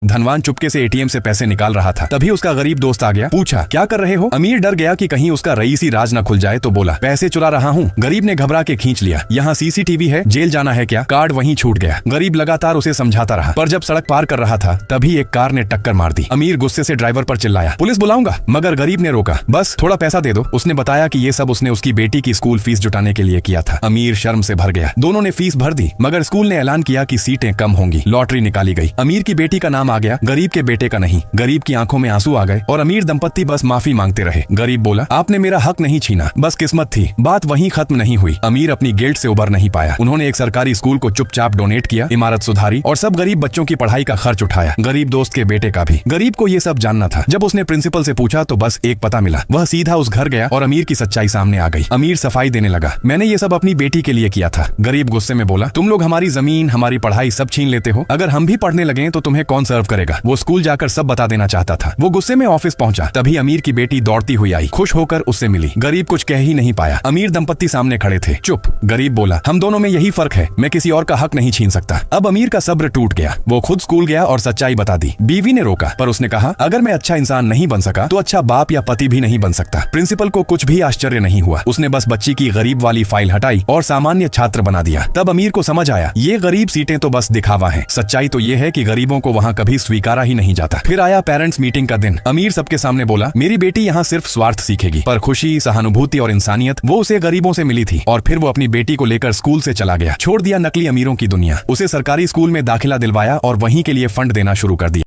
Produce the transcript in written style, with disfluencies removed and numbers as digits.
धनवान चुपके से एटीएम से पैसे निकाल रहा था, तभी उसका गरीब दोस्त आ गया। पूछा, क्या कर रहे हो? अमीर डर गया कि कहीं उसका रईसी राज न खुल जाए, तो बोला, पैसे चुरा रहा हूँ। गरीब ने घबरा के खींच लिया। यहाँ सीसीटीवी है, जेल जाना है क्या? कार्ड वहीं छूट गया। गरीब लगातार उसे समझाता रहा, पर जब सड़क पार कर रहा था तभी एक कार ने टक्कर मार दी। अमीर गुस्से से ड्राइवर पर चिल्लाया, पुलिस बुलाऊंगा, मगर गरीब ने रोका। बस थोड़ा पैसा दे दो। उसने बताया कि ये सब उसने उसकी बेटी की स्कूल फीस जुटाने के लिए किया था। अमीर शर्म से भर गया। दोनों ने फीस भर दी, मगर स्कूल ने ऐलान किया कि सीटें कम होंगी। लॉटरी निकाली गई। अमीर की बेटी का नाम आ गया, गरीब के बेटे का नहीं। गरीब की आंखों में आंसू आ गए और अमीर दंपत्ति बस माफी मांगते रहे। गरीब बोला, आपने मेरा हक नहीं छीना, बस किस्मत थी। बात वहीं खत्म नहीं हुई। अमीर अपनी गिल्ट से उबर नहीं पाया। उन्होंने एक सरकारी स्कूल को चुपचाप डोनेट किया, इमारत सुधारी और सब गरीब बच्चों की पढ़ाई का खर्च उठाया, गरीब दोस्त के बेटे का भी। गरीब को ये सब जानना था। जब उसने प्रिंसिपल से पूछा तो बस एक पता मिला। वह सीधा उस घर गया और अमीर की सच्चाई सामने आ गई। अमीर सफाई देने लगा, मैंने ये सब अपनी बेटी के लिए किया था। गरीब गुस्से में बोला, तुम लोग हमारी जमीन, हमारी पढ़ाई सब छीन लेते हो। अगर हम भी पढ़ने लगे तो तुम्हें कौन सर्व करेगा? वो स्कूल जाकर सब बता देना चाहता था। वो गुस्से में ऑफिस पहुंचा, तभी अमीर की बेटी दौड़ती हुई आई, खुश होकर उससे मिली। गरीब कुछ कह ही नहीं पाया। अमीर दंपत्ति सामने खड़े थे। चुप। गरीब बोला, हम दोनों में यही फर्क है, मैं किसी और का हक नहीं छीन सकता। अब अमीर का सब्र टूट गया। वो खुद स्कूल गया और सच्चाई बता दी। बीवी ने रोका, पर उसने कहा, अगर मैं अच्छा इंसान नहीं बन सका तो अच्छा बाप या पति भी नहीं बन सकता। प्रिंसिपल को कुछ भी आश्चर्य नहीं हुआ। उसने बस बच्ची की गरीब वाली फाइल हटाई और सामान्य छात्र बना दिया। तब अमीर को समझ आया, ये गरीब सीटें तो बस दिखावा है। सच्चाई तो ये है कि गरीबों को वहाँ कभी स्वीकारा ही नहीं जाता। फिर आया पेरेंट्स मीटिंग का दिन। अमीर सबके सामने बोला, मेरी बेटी यहाँ सिर्फ स्वार्थ सीखेगी, पर खुशी, सहानुभूति और इंसानियत वो उसे गरीबों से मिली थी। और फिर वो अपनी बेटी को लेकर स्कूल से चला गया, छोड़ दिया नकली अमीरों की दुनिया। उसे सरकारी स्कूल में दाखिला दिलवाया और वहीं के लिए फंड देना शुरू कर दिया।